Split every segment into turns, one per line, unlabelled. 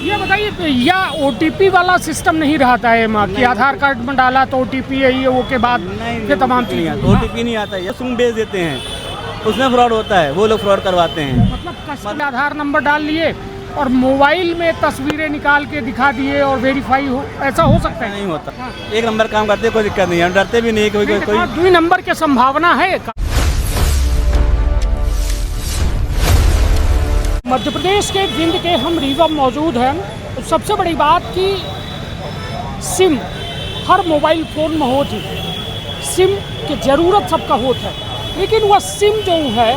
ये बताइए, या ओटीपी वाला सिस्टम नहीं रहता है माँ कि आधार कार्ड में डाला तो ओटीपी है ये वो के बाद फिर तमाम चीज़ें?
ओटीपी नहीं आता है, सिम भेज देते हैं, उसमें फ्रॉड होता है, वो लोग फ्रॉड करवाते हैं।
मतलब कस्टमर आधार नंबर डाल लिए और मोबाइल में तस्वीरें निकाल के दिखा दिए और वेरीफाई हो, ऐसा हो सकता है?
नहीं होता, एक नंबर काम करते, कोई दिक्कत नहीं है, डरते भी नहीं कोई।
2 नंबर की संभावना है। मध्य प्रदेश के भिंड के हम रीवा मौजूद हैं। सबसे बड़ी बात कि सिम हर मोबाइल फ़ोन में होती है, सिम की ज़रूरत सबका होता है, लेकिन वह सिम जो है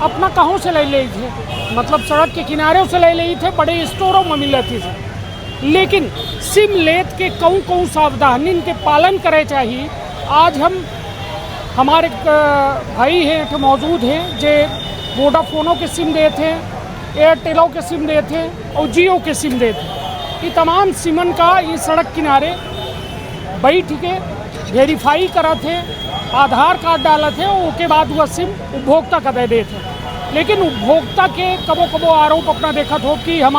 अपना कहाँ से ले ली थे, मतलब सड़क के किनारे से ले ली थे, बड़े स्टोरों में मिल रही थी। लेकिन सिम लेत के कौन सावधानी के पालन करे चाहिए। आज हम हमारे भाई हैं तो मौजूद हैं जो वोडाफोनों के सिम दे थे, एयरटेलों के सिम दे थे और जियो के सिम दे थे। ये तमाम सिमन का ये सड़क किनारे बैठ के वेरीफाई करा थे, आधार कार्ड डाला थे और उसके बाद वह सिम उपभोक्ता का दे दे थे। लेकिन उपभोक्ता के कबो आरोप अपना देखा था कि हम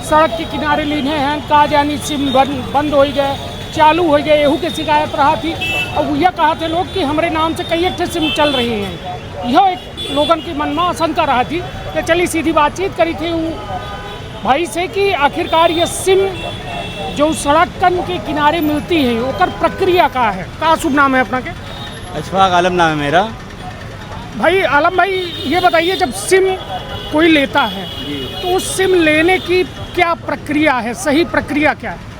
सड़क के किनारे लीने हैं, का जानी सिम बंद हो गए, चालू हो गए, यहू की शिकायत रहा थी। और यह कहा थे लोग कि हमारे नाम से कई अच्छे सिम चल रही हैं। यह एक लोगन की मन में आशंका रहा थी कि चली सीधी बातचीत करी थी भाई से कि आखिरकार ये सिम जो सड़क के किनारे मिलती है ओकर प्रक्रिया का है। का शुभ नाम है अपना के?
अशफाक आलम नाम है मेरा।
भाई आलम भाई, ये बताइए, जब सिम कोई लेता है तो उस सिम लेने की क्या प्रक्रिया है, सही प्रक्रिया क्या है?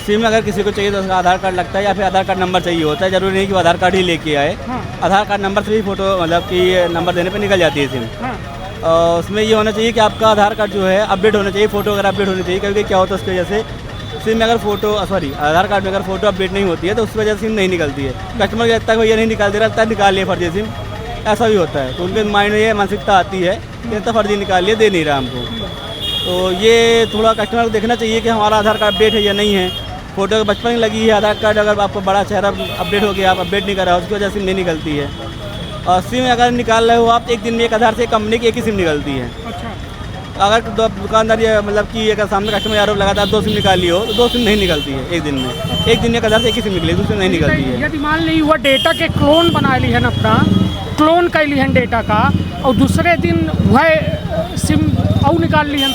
सिम अगर किसी को चाहिए तो उसका आधार कार्ड लगता है या फिर आधार कार्ड नंबर चाहिए होता है। जरूरी नहीं कि वो आधार कार्ड ही लेके आए।
हाँ।
आधार कार्ड नंबर से भी फोटो मतलब कि नंबर देने पे निकल जाती है सिम।
हाँ।
उसमें ये होना चाहिए कि आपका आधार कार्ड जो है अपडेट होना चाहिए, फोटो अगर अपडेट होनी चाहिए, क्योंकि क्या होता है उसकी वजह से सिम में अगर आधार कार्ड में अगर फोटो अपडेट नहीं होती है तो उस वजह से सिम नहीं निकलती है। कस्टमर को लगता है भैया नहीं निकाल दे रहा, तब निकाल लिए फर्जी सिम, ऐसा भी होता है। तो उनके माइंड में ये मानसिकता आती है कि इतना फर्जी निकाल लिए, दे नहीं रहा हमको। तो ये थोड़ा कस्टमर को देखना चाहिए कि हमारा आधार कार्ड अपडेट है या नहीं है। फोटो बचपन में लगी है, आधार कार्ड अगर आपको बड़ा चेहरा अपडेट हो गया, आप अपडेट नहीं कर रहा, उसकी वजह से सिम नहीं निकलती है। और सिम अगर निकाल रहे हो आप, एक दिन में एक आधार से कंपनी की एक ही सिम निकलती है।
अच्छा।
अगर दुकानदार ये मतलब कि अगर सामने कस्टमर आरोप लगाता है 2 सिम निकाल लियो तो 2 सिम नहीं निकलती है एक दिन में। एक दिन में एक आधार से एक ही सिम निकली, दूसरी नहीं निकलती है।
यदि मान ली हुआ डेटा के क्लोन बना ली है अपना, क्लोन कर ली है डेटा का और दूसरे दिन वह सिम और निकाल ली है,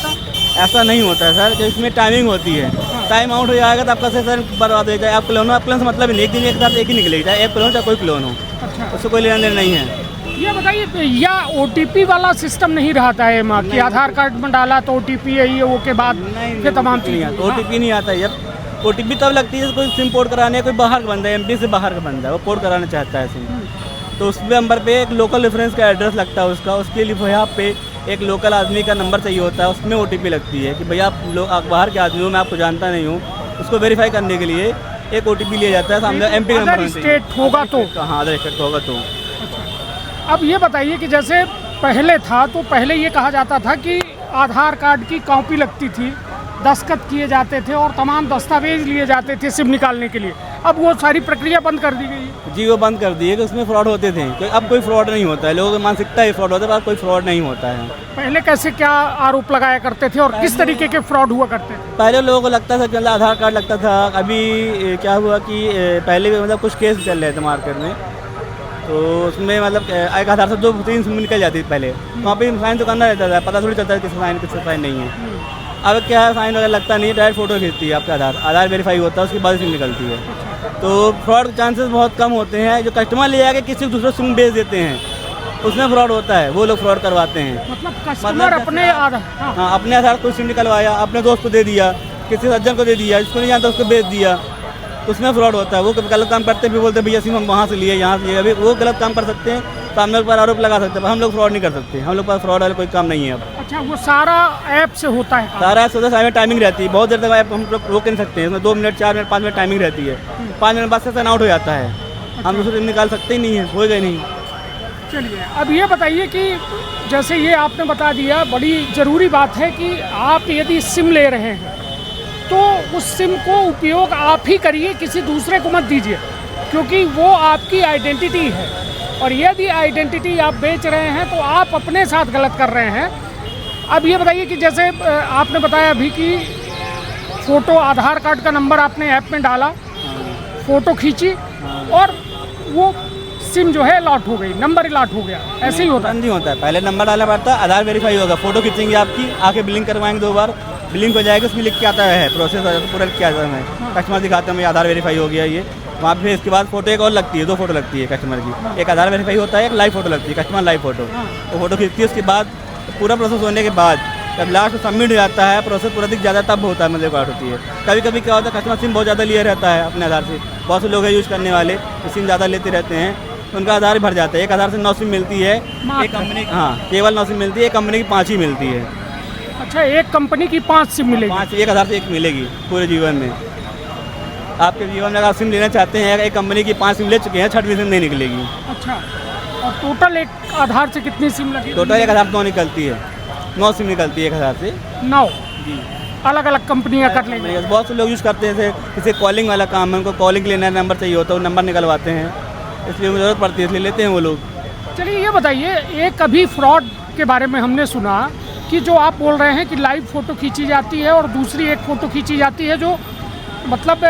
ऐसा नहीं होता है सर, कि इसमें टाइमिंग होती है। टाइम आउट हो जाएगा तो आपका सेशन बर्बाद हो जाए। आप क्लोन हो, क्लोन से मतलब नहीं, एक दिन एक साथ एक ही निकलेगी, चाहे एक क्लोन चाहे कोई क्लोन हो।
अच्छा।
उससे कोई लेना देना नहीं है।
ये बताइए, या ओटीपी वाला सिस्टम नहीं रहता है माँ कि आधार कार्ड में डाला तो ओटीपी है ये वो के बाद फिर तमाम चीज़ें?
ओटीपी नहीं आता है। जब ओटीपी तब लगती है कोई सिम पोर्ट कराने, कोई बाहर का बंदा है, एमपी से बाहर का बंदा है, वो पोर्ट कराना चाहता है सिम, तो उस नंबर पे एक लोकल रेफरेंस का एड्रेस लगता है उसका, उसके लिए यहाँ पे एक लोकल आदमी का नंबर चाहिए होता है, उसमें ओटीपी लगती है कि भैया आप बाहर के आदमी हो, मैं आपको जानता नहीं हूँ। उसको वेरीफाई करने के लिए एक ओटीपी लिया जाता है सामने, एमपी का नंबर
स्टेट होगा तो।
हाँ, अदर स्टेट होगा तो।
अब ये बताइए कि जैसे पहले था तो पहले ये कहा जाता था कि आधार कार्ड की कॉपी लगती थी, दस्तखत किए जाते थे और तमाम दस्तावेज लिए जाते थे सिम निकालने के लिए। अब वो सारी प्रक्रिया बंद कर दी गई।
जी, वो बंद कर दी है कि उसमें फ्रॉड होते थे, क्योंकि अब कोई फ्रॉड नहीं होता है। लोगों की मानसिकता ही फ्रॉड होता है, कोई फ्रॉड नहीं होता है।
पहले कैसे क्या आरोप लगाया करते थे और किस तरीके के फ्रॉड हुआ करते थे?
पहले लोगों को लगता था कि मतलब आधार कार्ड लगता था। अभी क्या हुआ कि पहले भी मतलब कुछ केस चल रहे थे मार्केट में, तो उसमें मतलब एक आधार से 2-3 सिम निकल जाती थी पहले। वहाँ पे साइन तो करना रहता था, पता थोड़ी चलता है किसका साइन किसका साइन नहीं है। अब क्या है, साइन वगैरह लगता नहीं है, डायरेक्ट फोटो खींचती है आपका आधार वेरीफाई होता है, उसके बाद सिम निकलती है। तो फ्रॉड के चांसेस बहुत कम होते हैं। जो कस्टमर ले जाके किसी दूसरे सिम बेच देते हैं उसमें फ्रॉड होता है, वो लोग फ्रॉड करवाते हैं।
मतलब कस्टमर अपने
हाँ, अपने आधार कोई सिम निकलवाया, अपने दोस्त को दे दिया, किसी सज्जन को दे दिया, जिसको नहीं जानता उसको बेच दिया, उसमें फ्रॉड होता है। वो गलत काम करते भी बोलते भैया सिम हम वहाँ से लिए, यहाँ से लिए। अभी वो गलत काम कर सकते हैं, सामने पर आरोप लगा सकते हैं, हम लोग फ्रॉड नहीं कर सकते। हम लोग पास फ्रॉड वाला कोई काम नहीं है अब।
अच्छा, वो सारा ऐप से होता है?
सारा ऐप होता है, साइड में टाइमिंग रहती है, बहुत देर तक ऐप हम लोग रोक नहीं सकते हैं। उसमें 2 मिनट, 4 मिनट, 5 मिनट टाइमिंग रहती है। 5 मिनट बाद सेशन आउट हो जाता है। हम दूसरे निकाल सकते ही नहीं है, होएगा ही नहीं।
चलिए, अब ये बताइए कि जैसे ये आपने बता दिया, बड़ी ज़रूरी बात है कि आप यदि सिम ले रहे हैं तो उस सिम को उपयोग आप ही करिए, किसी दूसरे को मत दीजिए, क्योंकि वो आपकी आइडेंटिटी है। और यदि आइडेंटिटी आप बेच रहे हैं तो आप अपने साथ गलत कर रहे हैं। अब ये बताइए कि जैसे आपने बताया अभी कि फ़ोटो आधार कार्ड का नंबर आपने ऐप में डाला, फ़ोटो खींची और वो सिम जो है अलॉट हो गई, नंबर अलॉट हो गया, ऐसे ही होता है?
नहीं होता है, पहले नंबर डालना पड़ता है, आधार वेरीफाई होगा, फ़ोटो खींचेंगे आपकी, आके बिलिंग करवाएंगे 2 बार, बिलिंग हो जाएगी, उसमें लिख के आता है प्रोसेस हो जाता है, पूरा लिख के आता है हमें, कस्टमर दिखाते हैं आधार वेरीफाई हो गया ये, वहाँ पे इसके बाद फोटो एक और लगती है, 2 फोटो लगती है कस्टमर की, एक आधार वेरीफाई होता है, एक लाइव फोटो लगती है, कस्टमर लाइव फोटो, तो फोटो खींचती है, उसके बाद पूरा प्रोसेस होने के बाद जब लास्ट में सबमिट हो जाता है, प्रोसेस पूरा दिख जाता है, तब होता है मतलब कार्ड होती है। कभी कभी क्या होता है कस्टमर सिम बहुत ज़्यादा लिए रहता है अपने आधार से, बहुत से लोग हैं यूज़ करने वाले सिम ज़्यादा लेते रहते हैं, तो उनका आधार भर जाता है, एक आधार से 9 सिम मिलती है, एक कंपनी केवल 9 सिम मिलती है, एक कंपनी की 5 ही मिलती है।
अच्छा, एक कंपनी की 5 सिम मिलेगी?
5, एक आधार से 1 मिलेगी पूरे जीवन में। आपके जीवन में अगर आप सिम लेना चाहते हैं, एक कंपनी की 5 सिम ले चुके हैं, 6वीं सिम नहीं निकलेगी।
अच्छा, और टोटल एक आधार से कितनी सिम लगी?
टोटल एक आधार 9 निकलती है, 9 सिम निकलती है एक आधार से।
9
जी,
अलग अलग कंपनियां कर लेंगे।
बहुत से लोग यूज़ करते हैं, जैसे कॉलिंग वाला काम है, उनको कॉलिंग लेना नंबर चाहिए होता है, वो नंबर निकलवाते हैं, इसलिए उनको ज़रूरत पड़ती है, इसलिए लेते हैं वो लोग।
चलिए ये बताइए, एक अभी फ्रॉड के बारे में हमने सुना कि जो आप बोल रहे हैं कि लाइव फ़ोटो खींची जाती है और दूसरी एक फ़ोटो खींची जाती है जो मतलब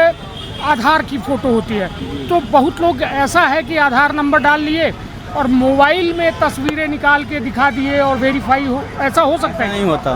आधार की फ़ोटो होती है, तो बहुत लोग ऐसा है कि आधार नंबर डाल लिए और मोबाइल में तस्वीरें निकाल के दिखा दिए और वेरीफाई हो, ऐसा हो सकता है?
नहीं होता,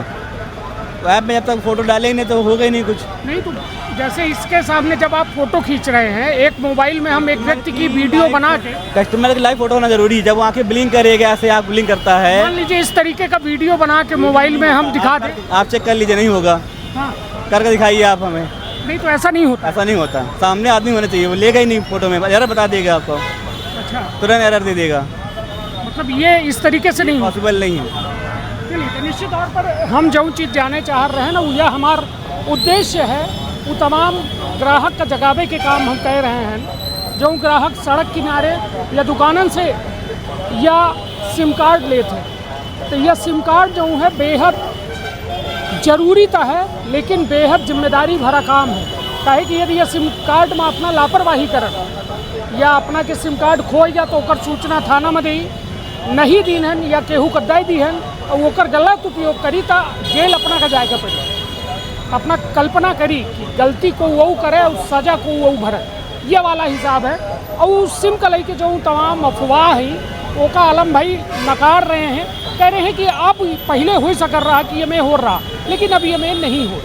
तो ऐप में जब तक फ़ोटो डालेंगे नहीं तो होगा ही नहीं कुछ।
नहीं, तो जैसे इसके सामने जब आप फ़ोटो खींच रहे हैं, एक मोबाइल में हम एक व्यक्ति की वीडियो बना के,
कस्टमर की लाइव फोटो होना जरूरी है, जब वो आके बिलिंग करेगा, ऐसे आप बिलिंग करता है,
मान लीजिए इस तरीके का वीडियो बना के मोबाइल में हम दिखा दें,
आप चेक कर लीजिए, नहीं होगा,
हाँ,
करके दिखाइए आप हमें।
नहीं तो ऐसा नहीं होता?
ऐसा नहीं होता, सामने आदमी होना चाहिए, वो लेगा ही नहीं फोटो में, एरर बता देगा आपको,
अच्छा,
तुरंत एरर दे देगा,
मतलब ये इस तरीके से नहीं होता?
पॉसिबल नहीं है।
चलिए, तो निश्चित तौर पर हम जो चीज़ जाने चाह रहे हैं ना, यह हमारा उद्देश्य है, वो तमाम ग्राहक का जगावे के काम हम कह रहे हैं। जो ग्राहक सड़क किनारे या दुकानन से या सिम कार्ड लेते हैं, तो यह सिम कार्ड जो है बेहद ज़रूरी तो है, लेकिन बेहद जिम्मेदारी भरा काम है। काहे कि यदि यह सिम कार्ड में अपना लापरवाही करन या अपना के सिम कार्ड खोई जा तो ओकर सूचना थाना में दी नहीं दी हन या केहू के दे दी हन और ओकर गलत उपयोग करी तो जेल अपना का जाएगा पड़े। अपना कल्पना करी कि गलती को वो करे और सज़ा को वो भरे, ये वाला हिसाब है। और उस सिम का लेके जो तमाम अफवाह है ओका आलम भाई नकार रहे हैं, कह रहे हैं कि अब पहले हो सकर रहा कि ये में हो रहा, लेकिन अब ये में नहीं हो।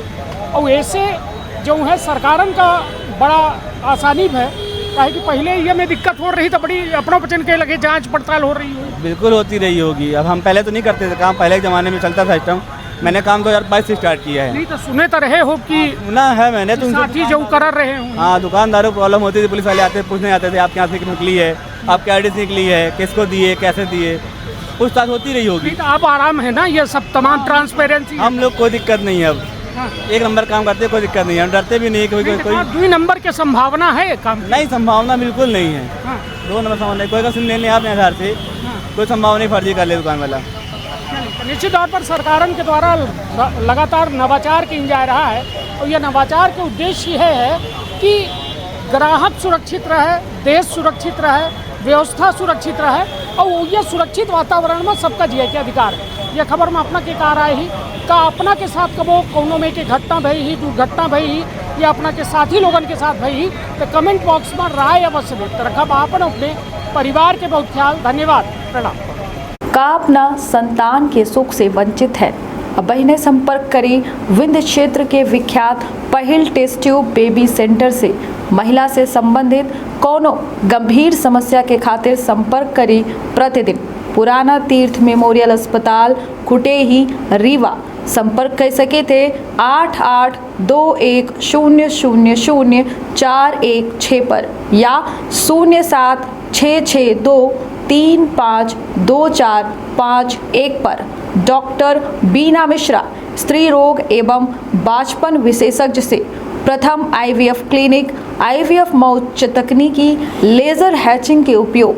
और ऐसे जो है सरकारन का बड़ा आसानी है, काहे कि पहले ये में दिक्कत हो रही तो बड़ी अपनों बचन के लगे जांच पड़ताल हो रही है।
बिल्कुल होती रही होगी, अब हम पहले तो नहीं करते थे काम, पहले के ज़माने में चलता था सिस्टम, मैंने काम 2022 से स्टार्ट किया है।
नहीं तो सुने तो रहे हो कि
ना है मैंने तो
साथी जो कर रहे हो।
हाँ, दुकानदारों को प्रॉब्लम होती थी, पुलिस वाले आते पूछने आते थे आपके यहाँ से निकली है, आपके आईडी से निकली है, किसको दिए, कैसे दिए, पूछताछ होती रही होगी।
नहीं तो आप आराम है ना, ये सब तमाम ट्रांसपेरेंसी।
हम लोग कोई दिक्कत नहीं है, अब
हाँ।
एक नंबर काम करते, कोई दिक्कत नहीं है, हम डरते भी नहीं, कोई
2 नंबर के संभावना है काम की?
नहीं, संभावना बिल्कुल नहीं है।
हाँ।
2 नंबर संभावना नहीं, कोई का सिम लेने आपने आधार से, कोई संभावना नहीं फर्जी कर ले दुकान वाला।
निश्चित तौर पर सरकारों के द्वारा लगातार नवाचार किया जा रहा है और यह नवाचार के उद्देश्य यह है कि ग्राहक सुरक्षित रहे, देश सुरक्षित रहे, व्यवस्था सुरक्षित रहे और यह सुरक्षित वातावरण में सबका जिए के अधिकार है। यह खबर में अपना के कार आए ही का अपना के साथ कबो कोनो में के घटना भई ही, दुर्घटना भई ही या अपना के साथी लोगन के साथ भई ही, तो कमेंट बॉक्स में राय अवश्य देते रखब। आपन अपने परिवार के बहुत ख्याल। धन्यवाद, प्रणाम।
का अपना संतान के सुख से वंचित है? अब बहने संपर्क करी विंध्य क्षेत्र के विख्यात पहिल टेस्ट ट्यूब बेबी सेंटर से। महिला से संबंधित कोनो गंभीर समस्या के खातिर संपर्क करी प्रतिदिन पुराना तीर्थ मेमोरियल अस्पताल कुटेही रीवा। संपर्क कर सके थे 8821000416 पर या 0766235245 पर। डॉक्टर बीना मिश्रा, स्त्री रोग एवं बांझपन विशेषज्ञ से प्रथम IVF क्लिनिक, IVF मौत तकनीकी, लेजर हैचिंग के उपयोग,